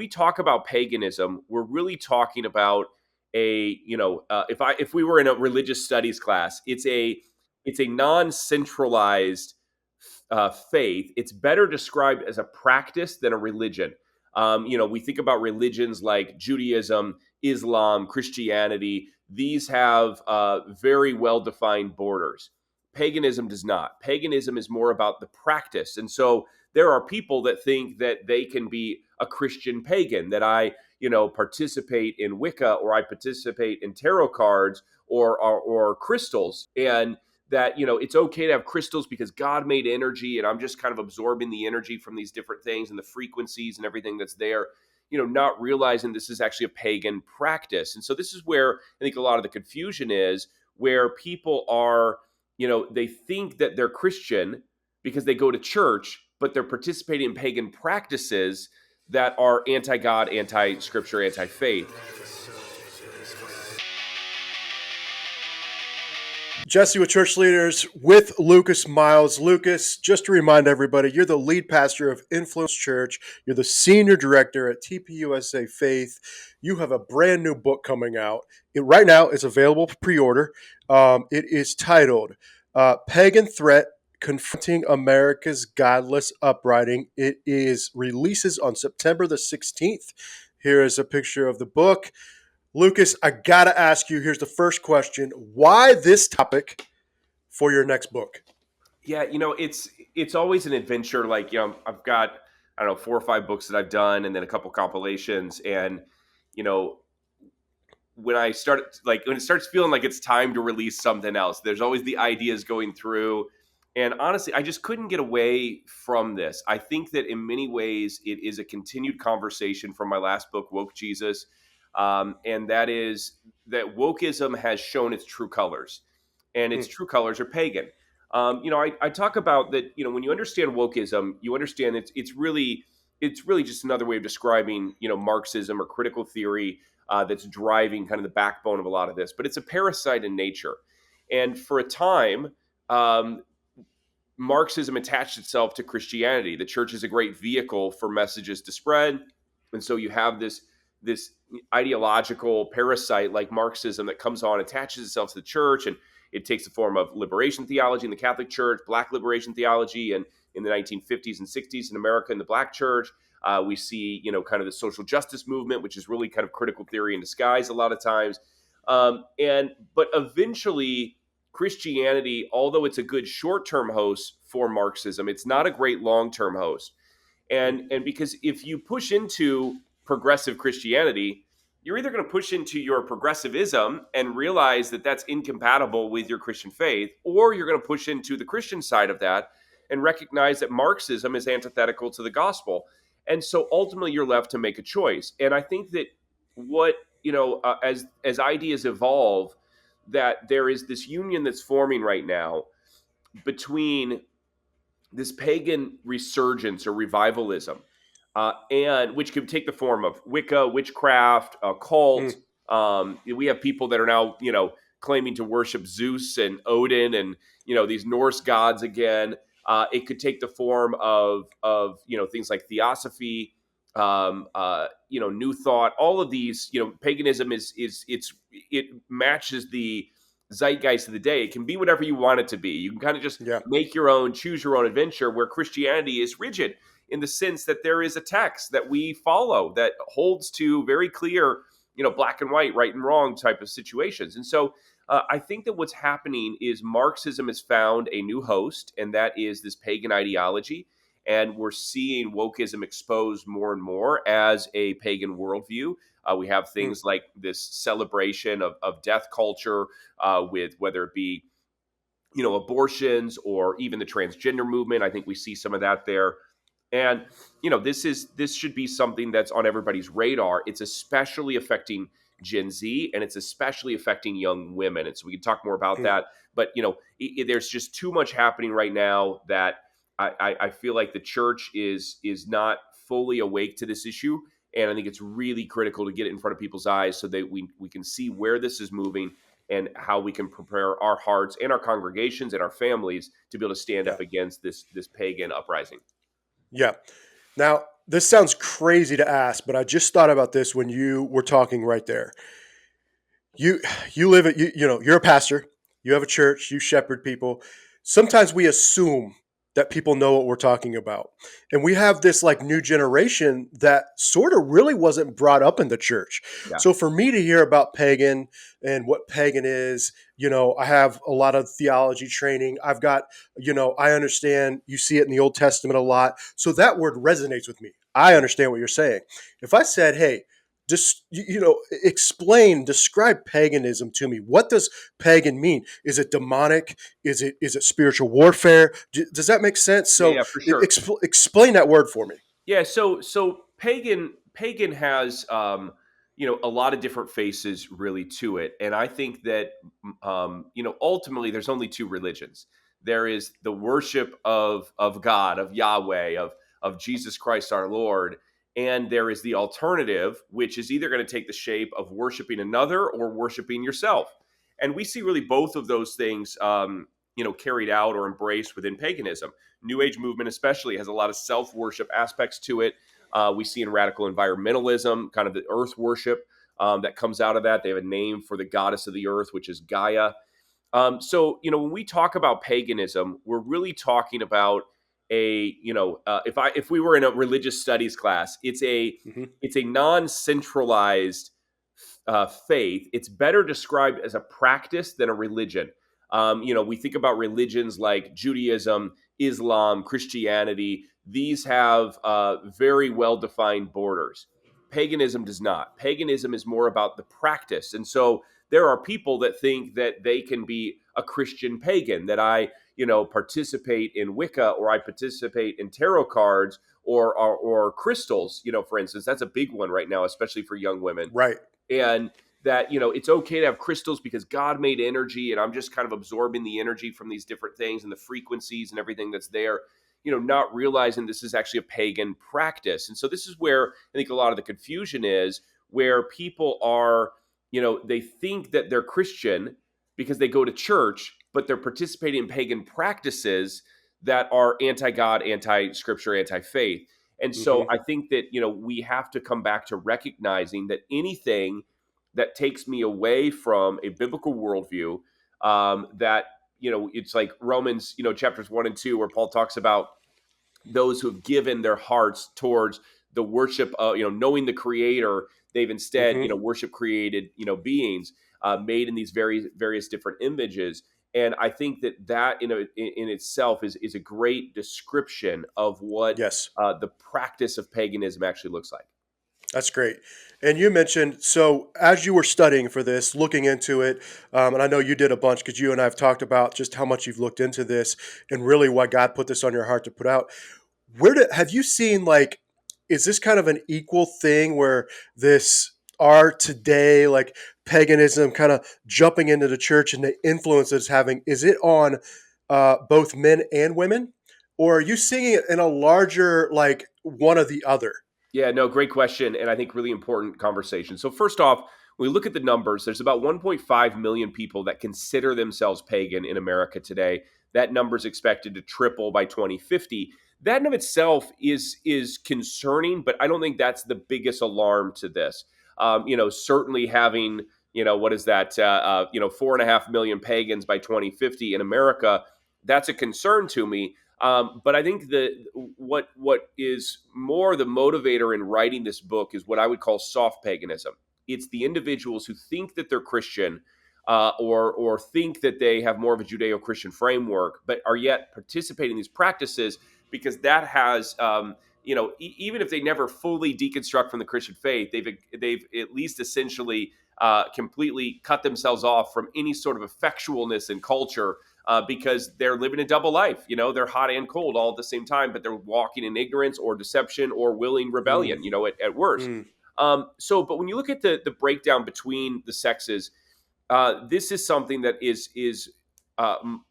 we talk about paganism, we're really talking about if we were in a religious studies class, it's a non-centralized faith. It's better described as a practice than a religion. We think about religions like Judaism, Islam, Christianity. These have very well-defined borders. Paganism does not. Paganism is more about the practice. And so there are people that think that they can be a Christian pagan, that I, participate in Wicca, or I participate in tarot cards or crystals, and that, it's okay to have crystals because God made energy and I'm just kind of absorbing the energy from these different things and the frequencies and everything that's there, not realizing this is actually a pagan practice. And so this is where I think a lot of the confusion is, where people are, they think that they're Christian because they go to church, but they're participating in pagan practices that are anti-God, anti-scripture, anti-faith. Jesse with Church Leaders with Lucas Miles. Lucas, just to remind everybody, you're the lead pastor of Influence Church. You're the senior director at TPUSA Faith. You have a brand new book coming out. Right now, it's available for pre-order. It is titled Pagan Threat, Confronting America's Godless Uprising. It releases on September the 16th. Here is a picture of the book. Lucas, I got to ask you, here's the first question. Why this topic for your next book? Yeah, it's always an adventure. Like, I've got, I don't know, 4 or 5 books that I've done, and then a couple compilations. And, when it starts feeling like it's time to release something else, there's always the ideas going through. And honestly, I just couldn't get away from this. I think that in many ways, it is a continued conversation from my last book, Woke Jesus. And that is that wokeism has shown its true colors, and its true colors are pagan. I talk about that. When you understand wokeism, you understand it's really just another way of describing Marxism or critical theory that's driving kind of the backbone of a lot of this. But it's a parasite in nature, and for a time, Marxism attached itself to Christianity. The church is a great vehicle for messages to spread, and so you have this ideological parasite like Marxism that comes on, attaches itself to the church, and it takes the form of liberation theology in the Catholic Church, Black liberation theology, and in the 1950s and 60s in America in the Black Church. We see, kind of the social justice movement, which is really kind of critical theory in disguise a lot of times. But eventually, Christianity, although it's a good short-term host for Marxism, it's not a great long-term host. And because if you push into progressive Christianity, you're either going to push into your progressivism and realize that that's incompatible with your Christian faith, or you're going to push into the Christian side of that and recognize that Marxism is antithetical to the gospel. And so ultimately you're left to make a choice. And I think that as ideas evolve, that there is this union that's forming right now between this pagan resurgence or revivalism, and which could take the form of Wicca, witchcraft, cult. We have people that are now, claiming to worship Zeus and Odin and, these Norse gods again. It could take the form of things like theosophy, New Thought. All of these, paganism it matches the zeitgeist of the day. It can be whatever you want it to be. You can kind of just make your own, choose your own adventure, where Christianity is rigid in the sense that there is a text that we follow that holds to very clear, black and white, right and wrong type of situations. And so I think that what's happening is Marxism has found a new host, and that is this pagan ideology. And we're seeing wokeism exposed more and more as a pagan worldview. We have things like this celebration of death culture, with whether it be, abortions or even the transgender movement. I think we see some of that there. And, this should be something that's on everybody's radar. It's especially affecting Gen Z, and it's especially affecting young women. And so we can talk more about that. But, there's just too much happening right now that I feel like the church is not fully awake to this issue. And I think it's really critical to get it in front of people's eyes so that we can see where this is moving and how we can prepare our hearts and our congregations and our families to be able to stand up against this pagan uprising. Yeah. Now, this sounds crazy to ask, but I just thought about this when you were talking right there. you you live at you're a pastor, you have a church, you shepherd people. Sometimes we assume that people know what we're talking about, and we have this like new generation that sort of really wasn't brought up in the church. Yeah. So for me to hear about pagan and what pagan is, I have a lot of theology training. I've got, I understand, you see it in the Old Testament a lot, so that word resonates with me. I understand what you're saying. If I said, hey, just explain, describe paganism to me. What does pagan mean? Is it demonic? Is it spiritual warfare? Does that make sense? Yeah, So yeah, for sure. explain that word for me. Yeah, so pagan has a lot of different faces really to it, and I think that ultimately there's only two religions. There is the worship of God, of Yahweh, of Jesus Christ our Lord, and there is the alternative, which is either going to take the shape of worshiping another or worshiping yourself. And we see really both of those things carried out or embraced within paganism. New Age movement, especially, has a lot of self worship aspects to it. We see in radical environmentalism, kind of the earth worship that comes out of that. They have a name for the goddess of the earth, which is Gaia. When we talk about paganism, we're really talking about if we were in a religious studies class, Hmm. it's a non-centralized faith. It's better described as a practice than a religion. We think about religions like Judaism, Islam, Christianity. These have very well defined borders. Paganism does not. Paganism is more about the practice. And so there are people that think that they can be a Christian pagan, that I, participate in Wicca, or I participate in tarot cards, or crystals, for instance. That's a big one right now, especially for young women. Right. And that it's okay to have crystals because God made energy, and I'm just kind of absorbing the energy from these different things and the frequencies and everything that's there, not realizing this is actually a pagan practice. And so this is where I think a lot of the confusion is, where people are, they think that they're Christian because they go to church, but they're participating in pagan practices that are anti-God, anti-scripture, anti-faith. And so Hmm. I think that, we have to come back to recognizing that anything that takes me away from a biblical worldview, that, it's like Romans, chapters 1 and 2, where Paul talks about those who have given their hearts towards the worship of, knowing the creator. They've instead, Hmm. worship created, beings made in these various different images. And I think that in itself is a great description of what Yes. the practice of paganism actually looks like. That's great. And you mentioned, so as you were studying for this, looking into it, and I know you did a bunch because you and I have talked about just how much you've looked into this and really why God put this on your heart to put out. Have you seen, like, is this kind of an equal thing where this are today, like paganism kind of jumping into the church and the influence it's having? Is it on both men and women? Or are you seeing it in a larger, like one or the other? Yeah, no, great question. And I think really important conversation. So, first off, when we look at the numbers, there's about 1.5 million people that consider themselves pagan in America today. That number is expected to triple by 2050. That in of itself is concerning, but I don't think that's the biggest alarm to this. Certainly having, what is that, 4.5 million pagans by 2050 in America, that's a concern to me. But I think that what is more the motivator in writing this book is what I would call soft paganism. It's the individuals who think that they're Christian, or think that they have more of a Judeo-Christian framework, but are yet participating in these practices because that has, even if they never fully deconstruct from the Christian faith, they've at least essentially completely cut themselves off from any sort of effectualness in culture, because they're living a double life. They're hot and cold all at the same time, but they're walking in ignorance or deception or willing Mm, rebellion, at worst. mm, But when you look at the breakdown between the sexes, this is something that is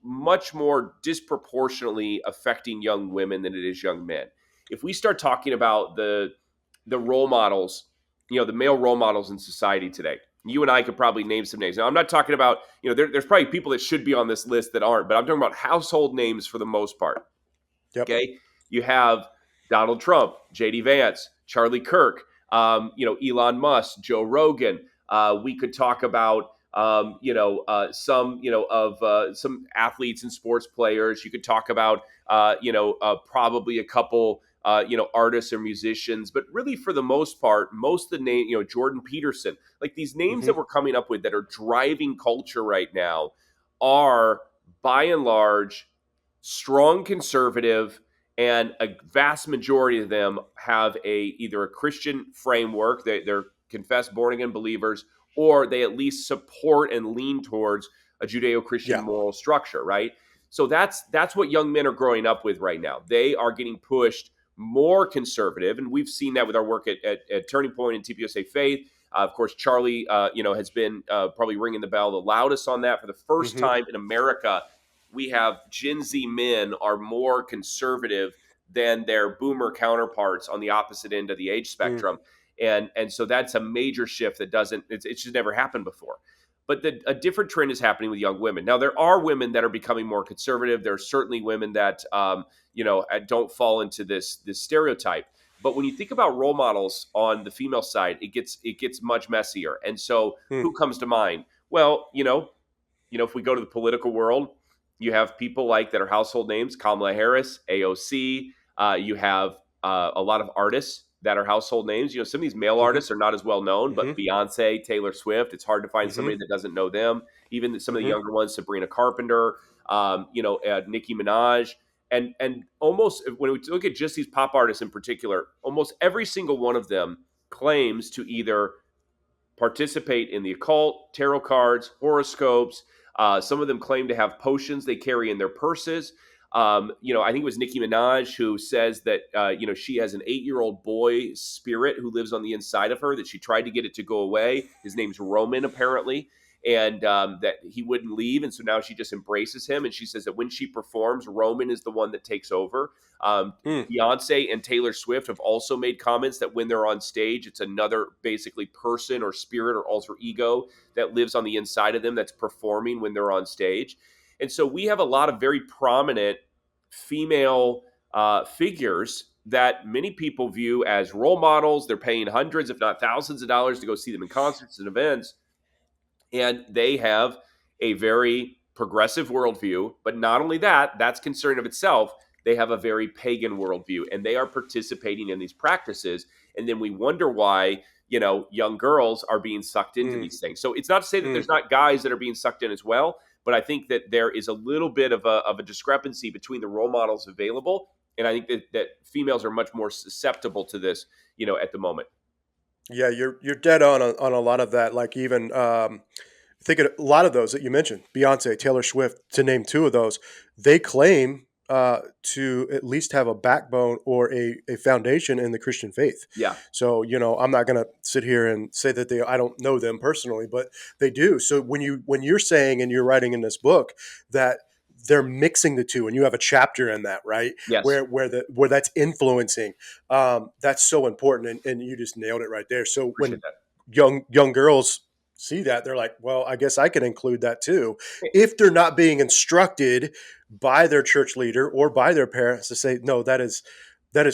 much more disproportionately affecting young women than it is young men. If we start talking about the role models, the male role models in society today, you and I could probably name some names. Now, I'm not talking about, there's probably people that should be on this list that aren't, but I'm talking about household names for the most part. yep. Okay, you have Donald Trump, JD Vance, Charlie Kirk, Elon Musk, Joe Rogan. We could talk about some athletes and sports players. You could talk about probably a couple artists or musicians, but really for the most part, most of the name, Jordan Peterson, like these names Hmm. that we're coming up with that are driving culture right now are by and large strong conservative, and a vast majority of them have either a Christian framework, they're confessed born again believers, or they at least support and lean towards a Judeo-Christian Yeah. moral structure, right? So that's what young men are growing up with right now. They are getting pushed more conservative, and we've seen that with our work at Turning Point and TPUSA Faith. Of course, Charlie, has been probably ringing the bell the loudest on that. For the first Hmm. time in America, we have Gen Z men are more conservative than their boomer counterparts on the opposite end of the age Mm. spectrum. And so that's a major shift that it's just never happened before. But a different trend is happening with young women. Now, there are women that are becoming more conservative. There are certainly women that don't fall into this stereotype. But when you think about role models on the female side, it gets much messier. And so, Mm. who comes to mind? Well, if we go to the political world, you have people like that are household names: Kamala Harris, AOC. You have a lot of artists that are household names. Some of these male Hmm. artists are not as well known, Hmm. but Beyonce, Taylor Swift, it's hard to find Hmm. somebody that doesn't know them. Even some of the Hmm. younger ones, Sabrina Carpenter, Nicki Minaj. And almost when we look at just these pop artists in particular, almost every single one of them claims to either participate in the occult, tarot cards, horoscopes. Some of them claim to have potions they carry in their purses. I think it was Nicki Minaj who says that she has an 8-year-old boy spirit who lives on the inside of her, that she tried to get it to go away. His name's Roman, apparently, and that he wouldn't leave, and so now she just embraces him. And she says that when she performs, Roman is the one that takes over. Um, Mm. Beyonce and Taylor Swift have also made comments that when they're on stage, it's another basically person or spirit or alter ego that lives on the inside of them that's performing when they're on stage. And so we have a lot of very prominent female figures that many people view as role models. They're paying hundreds, if not thousands of dollars to go see them in concerts and events. And they have a very progressive worldview. But not only that, that's concern of itself. They have a very pagan worldview, and they are participating in these practices. And then we wonder why, young girls are being sucked into Mm. these things. So it's not to say that Mm. there's not guys that are being sucked in as well, but I think that there is a little bit of a discrepancy between the role models available. And I think that females are much more susceptible to this, at the moment. Yeah, you're dead on a lot of that. Like even think of a lot of those that you mentioned, Beyonce, Taylor Swift, to name two of those. They claim to at least have a backbone or a foundation in the Christian faith. Yeah. So I'm not going to sit here and say that I don't know them personally, but they do. So when you're saying and you're writing in this book that they're mixing the two, and you have a chapter in that, right? Yes. Where that's influencing, that's so important, and you just nailed it right there. So Appreciate when that. young girls see that, they're like, well, I guess I can include that too, Eh, if they're not being instructed by their church leader or by their parents to say, no, that is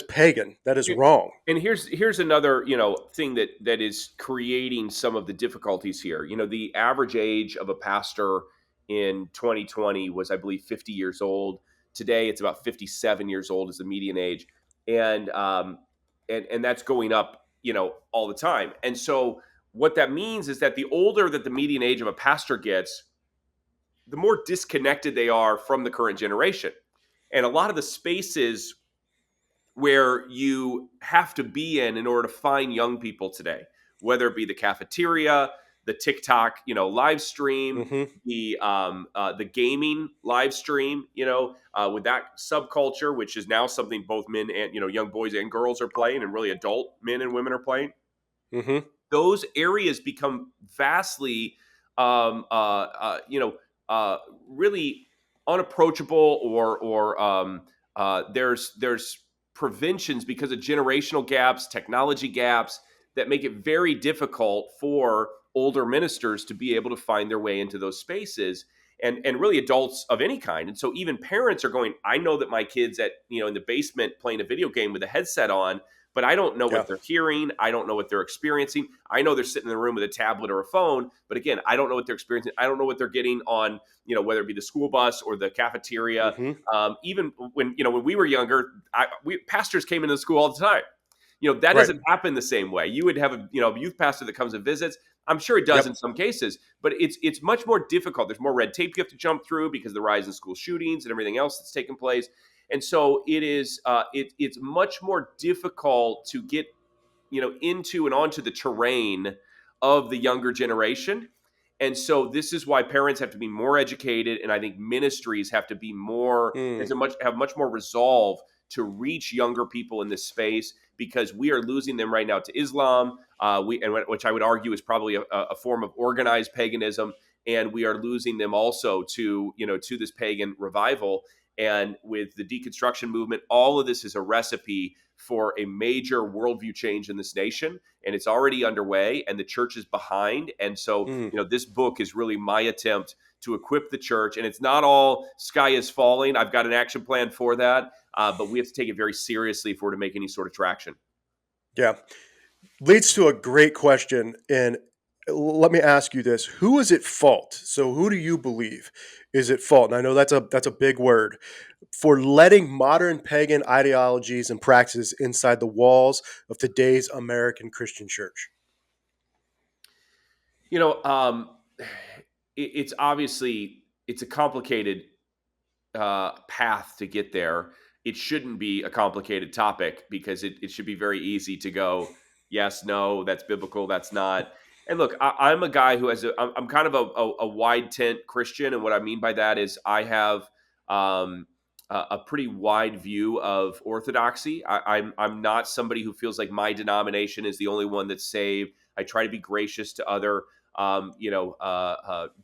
pagan, that is eh, wrong. And here's another thing that is creating some of the difficulties here. The average age of a pastor in 2020 was, I believe, 50 years old. Today, it's about 57 years old is the median age, and and that's going up, all the time. And so what that means is that the older that the median age of a pastor gets, the more disconnected they are from the current generation. And a lot of the spaces where you have to be in order to find young people today, whether it be the cafeteria, the TikTok, live stream, Hmm. the gaming live stream, with that subculture, which is now something both men and young boys and girls are playing, and really adult men and women are playing. Hmm. Those areas become vastly, um, uh, uh, you know, really unapproachable, or there's preventions because of generational gaps, technology gaps that make it very difficult for older ministers to be able to find their way into those spaces. and really adults of any kind. And so even parents are going, I know that my kids in the basement playing a video game with a headset on, but I don't know Yeah. what they're hearing. I don't know what they're experiencing. I know they're sitting in the room with a tablet or a phone, but again, I don't know what they're experiencing. I don't know what they're getting on, whether it be the school bus or the cafeteria. Mm-hmm. Even when we were younger, pastors came into the school all the time. That Right. doesn't happen the same way. You would have a youth pastor that comes and visits. I'm sure it does in Yep. some cases, but it's much more difficult. There's more red tape you have to jump through because of the rise in school shootings and everything else that's taken place. And so it's much more difficult to get into and onto the terrain of the younger generation. And so this is why parents have to be more educated, and I think ministries have to be Mm. have much more resolve to reach younger people in this space, because we are losing them right now to Islam, which I would argue is probably a form of organized paganism, and we are losing them also to this pagan revival. And with the deconstruction movement, all of this is a recipe for a major worldview change in this nation, and it's already underway, and the church is behind. And so Mm. this book is really my attempt to equip the church, and it's not all sky is falling. I've got an action plan for that, but we have to take it very seriously if we're to make any sort of traction. Yeah. Leads to a great question. And let me ask you this. Who is at fault? So who do you believe is at fault? And I know that's a big word, for letting modern pagan ideologies and practices inside the walls of today's American Christian church. you know um, it's obviously it's a complicated path to get there. It shouldn't be a complicated topic, because it should be very easy to go, yes, no, that's biblical, that's not. And look, I'm a guy who I'm kind of a wide tent Christian. And what I mean by that is I have a pretty wide view of orthodoxy. I'm not somebody who feels like my denomination is the only one that's saved. I try to be gracious to other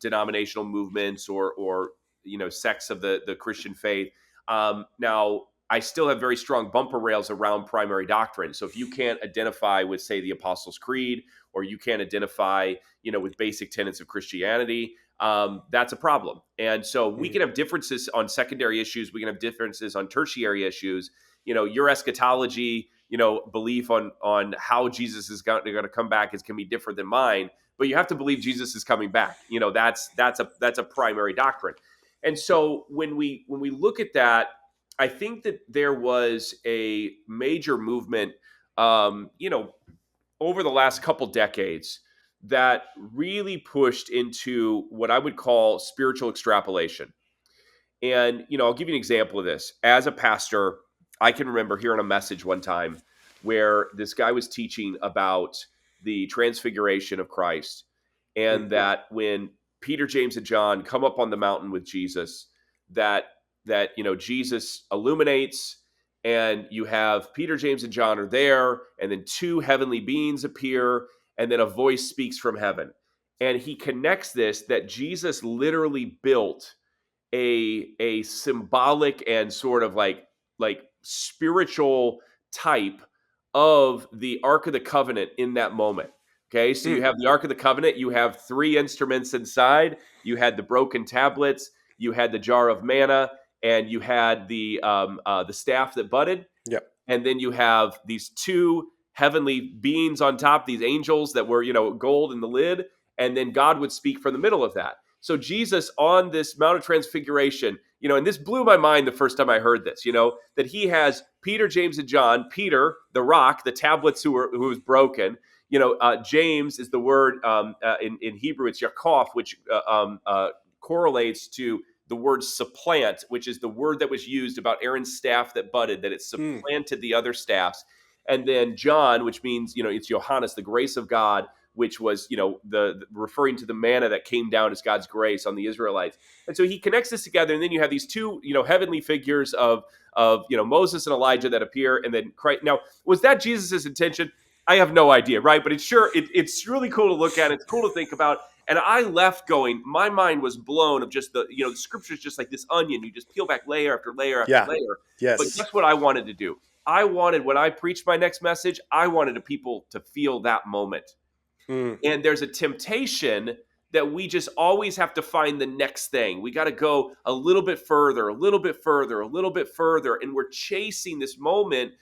denominational movements or sects of the Christian faith. Now, I still have very strong bumper rails around primary doctrine. So if you can't identify with, say, the Apostles' Creed, or you can't identify, with basic tenets of Christianity, that's a problem. And so we Mm. can have differences on secondary issues. We can have differences on tertiary issues. Your eschatology, belief on how Jesus is going to come back can be different than mine. But you have to believe Jesus is coming back. That's a primary doctrine. And so when we look at that, I think that there was a major movement, over the last couple decades, that really pushed into what I would call spiritual extrapolation. And, I'll give you an example of this. As a pastor, I can remember hearing a message one time where this guy was teaching about the transfiguration of Christ, Mm. and that when Peter, James, and John come up on the mountain with Jesus, that Jesus illuminates, and you have Peter, James, and John are there, and then two heavenly beings appear, and then a voice speaks from heaven. And he connects this, that Jesus literally built a symbolic and sort of like spiritual type of the Ark of the Covenant in that moment. Okay, so you Mm. have the Ark of the Covenant, you have three instruments inside. You had the broken tablets, you had the jar of manna, and you had the staff that budded. Yep. And then you have these two heavenly beings on top, these angels that were gold in the lid, and then God would speak from the middle of that. So Jesus on this Mount of Transfiguration, and this blew my mind the first time I heard this, that he has Peter, James, and John. Peter, the rock, the tablets who was broken. James is the word in Hebrew, it's Yaakov, which correlates to the word supplant, which is the word that was used about Aaron's staff that budded, that it Mm. supplanted the other staffs. And then John, which means, it's Johannes, the grace of God, which was, the referring to the manna that came down as God's grace on the Israelites. And so he connects this together. And then you have these two, heavenly figures of Moses and Elijah that appear. And then Christ. Now, was that Jesus's intention? I have no idea, right? But it's really cool to look at. It's cool to think about. And I left going, my mind was blown of just the scripture's just like this onion. You just peel back layer after layer after Yeah. layer. But Yes. guess what I wanted to do? I wanted, when I preached my next message, I wanted the people to feel that moment. Mm. And there's a temptation that we just always have to find the next thing. We got to go a little bit further, a little bit further, a little bit further, and we're chasing this moment,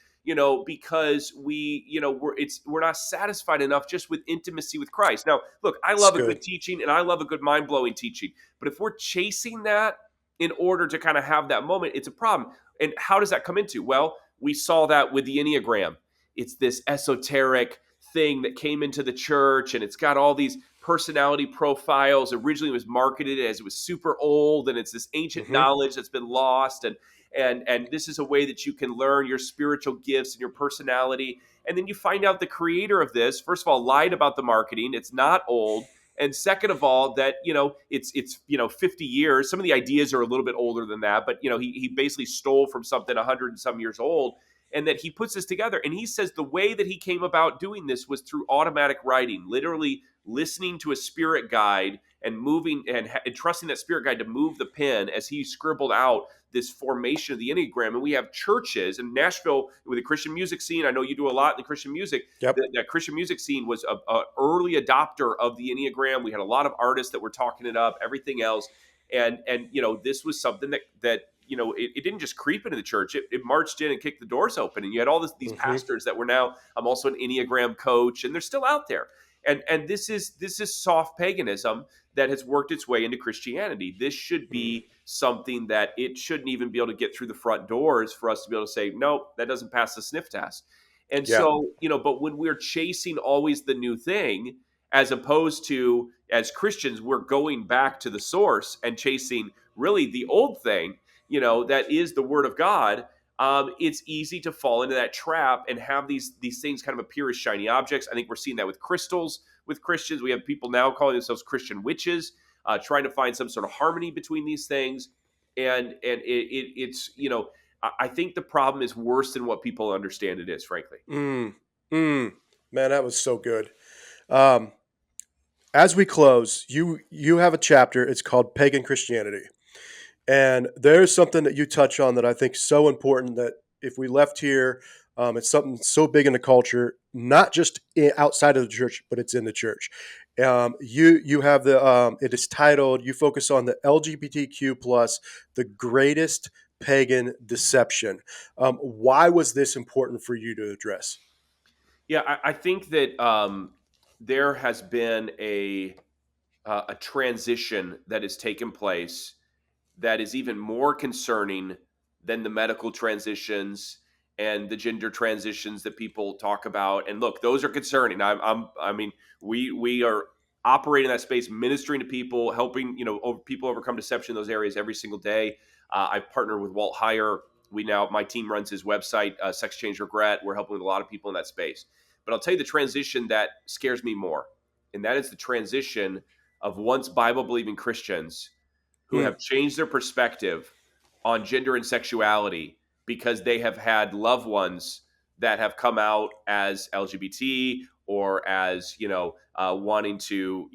because we're not satisfied enough just with intimacy with Christ. Now, look, I It's love a good good. teaching and I love a good mind-blowing teaching, but if we're chasing that in order to kind of have that moment, it's a problem. And how does that come into? Well, we saw that with the Enneagram. It's this esoteric thing that came into the church, and it's got all these personality profiles. Originally it was marketed as it was super old, and it's this ancient Hmm. knowledge that's been lost, and this is a way that you can learn your spiritual gifts and your personality. And then you find out the creator of this, first of all, lied about the marketing. It's not old. And second of all, that it's 50 years. Some of the ideas are a little bit older than that, but he basically stole from something 100 and some years old, and that he puts this together. And he says the way that he came about doing this was through automatic writing, literally listening to a spirit guide and moving and trusting that spirit guide to move the pen as he scribbled out this formation of the Enneagram. And we have churches in Nashville with the Christian music scene. I know you do a lot in the Christian music. Yep. That Christian music scene was a early adopter of the Enneagram. We had a lot of artists that were talking it up, everything else. And this was something that it didn't just creep into the church. It marched in and kicked the doors open. And you had all these Hmm. pastors that were now, I'm also an Enneagram coach, and they're still out there. And this is soft paganism that has worked its way into Christianity. This should Mm. be something that it shouldn't even be able to get through the front doors for us to be able to say, nope, that doesn't pass the sniff test. And Yeah. so, but when we're chasing always the new thing, as opposed to as Christians, we're going back to the source and chasing really the old thing, that is the word of God. It's easy to fall into that trap and have these things kind of appear as shiny objects. I think we're seeing that with crystals with Christians. We have people now calling themselves Christian witches, trying to find some sort of harmony between these things. And it's I think the problem is worse than what people understand it is, frankly. Mm. Mm. Man, that was so good. Um, as we close, you have a chapter. It's called Pagan Christianity. And there's something that you touch on that I think is so important that if we left here, it's something so big in the culture, not just outside of the church, but it's in the church. You have it is titled. You focus on the LGBTQ plus, the greatest pagan deception. Why was this important for you to address? Yeah, I think that there has been a transition that has taken place that is even more concerning than the medical transitions and the gender transitions that people talk about. And look, those are concerning. I mean, we are operating in that space, ministering to people, helping people overcome deception in those areas every single day. I partner with Walt Heyer. My team runs his website, Sex Change Regret. We're helping with a lot of people in that space. But I'll tell you the transition that scares me more, and that is the transition of once Bible believing Christians who Mm, have changed their perspective on gender and sexuality because they have had loved ones that have come out as LGBT or as wanting to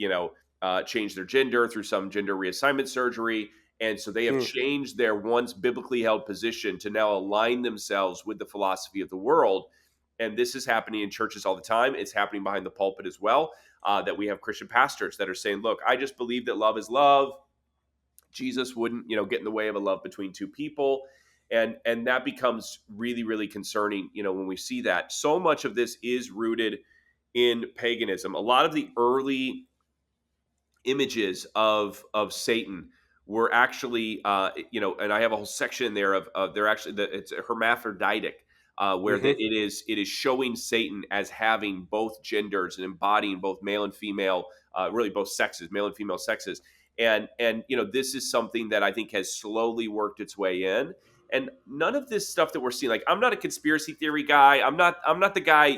change their gender through some gender reassignment surgery, and so they have mm, changed their once biblically held position to now align themselves with the philosophy of the world. And this is happening in churches all the time. It's happening behind the pulpit as well. That we have Christian pastors that are saying, "Look, I just believe that love is love. Jesus wouldn't, get in the way of a love between two people." And that becomes really, really concerning, when we see that. So much of this is rooted in paganism. A lot of the early images of Satan were actually, and I have a whole section there of they're actually it's hermaphroditic, where hmm it is showing Satan as having both genders and embodying both male and female, really both sexes, male and female sexes, and this is something that I think has slowly worked its way in. And none of this stuff that we're seeing, like, I'm not a conspiracy theory guy. I'm not the guy.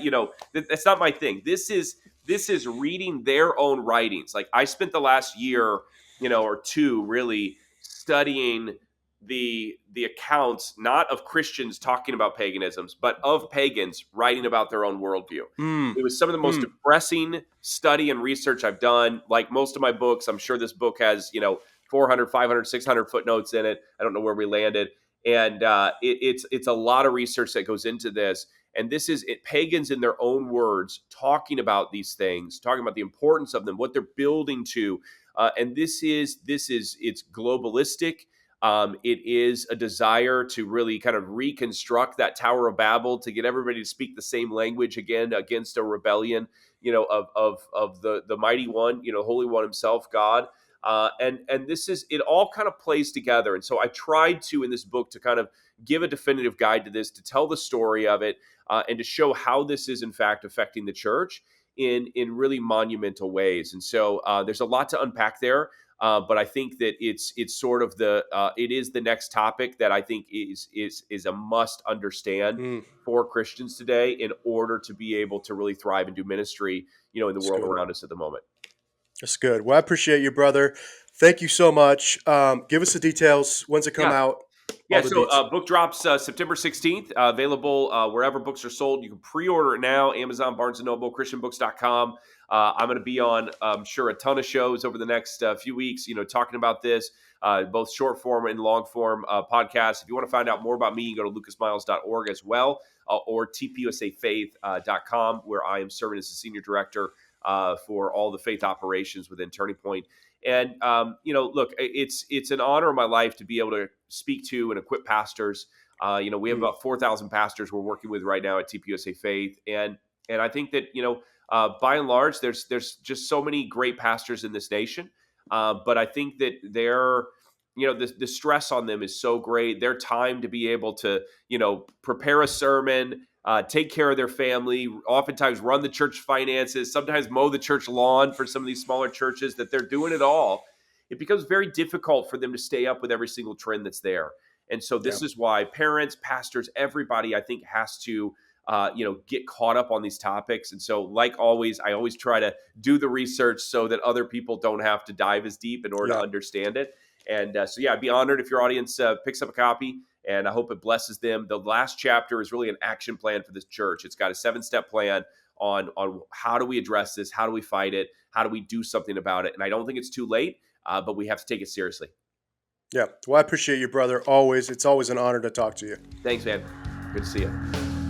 That's not my thing. This is reading their own writings. Like, I spent the last year, or two, really studying the accounts, not of Christians talking about paganisms, but of pagans writing about their own worldview. mm, It was some of the most mm, depressing study and research I've done. Like most of my books, I'm sure this book has 400, 500, 600 footnotes in it. I don't know where we landed. And it's a lot of research that goes into this. And this is pagans in their own words talking about these things, talking about the importance of them, what they're building to. And it's globalistic. It is a desire to really kind of reconstruct that Tower of Babel to get everybody to speak the same language again against a rebellion, of the mighty one, Holy One Himself, God. And this is it all kind of plays together. And so I tried to in this book to kind of give a definitive guide to this, to tell the story of it, and to show how this is in fact affecting the church in really monumental ways. And so there's a lot to unpack there. But I think that it's sort of it is the next topic that I think is a must understand Mm, for Christians today in order to be able to really thrive and do ministry, in the that's world good. around us at the moment. That's good. Well, I appreciate you, brother. Thank you so much. Give us the details. When's it come Yeah. out? Yeah, All the so deets. book drops September 16th, available wherever books are sold. You can pre-order it now, Amazon, Barnes & Noble, ChristianBooks.com. I'm going to be on, I'm sure, a ton of shows over the next few weeks, talking about this, both short form and long form podcasts. If you want to find out more about me, you can go to lucasmiles.org as well, or tpusafaith.com, where I am serving as the senior director for all the faith operations within Turning Point. And look, it's an honor in my life to be able to speak to and equip pastors. We have Mm, about 4,000 pastors we're working with right now at TPUSA Faith, and I think that by and large, there's just so many great pastors in this nation. But I think that the stress on them is so great. Their time to be able to prepare a sermon, take care of their family, oftentimes run the church finances, sometimes mow the church lawn for some of these smaller churches, that they're doing it all. It becomes very difficult for them to stay up with every single trend that's there. And so yeah. this is why parents, pastors, everybody, I think, has to get caught up on these topics. And so, like always, I always try to do the research so that other people don't have to dive as deep in order to Yeah. understand it. And so, yeah, I'd be honored if your audience picks up a copy, and I hope it blesses them. The last chapter is really an action plan for this church. It's got a 7-step plan on how do we address this, how do we fight it, how do we do something about it. And I don't think it's too late, but we have to take it seriously. Yeah. Well, I appreciate you, brother. Always. It's always an honor to talk to you. Thanks, man. Good to see you.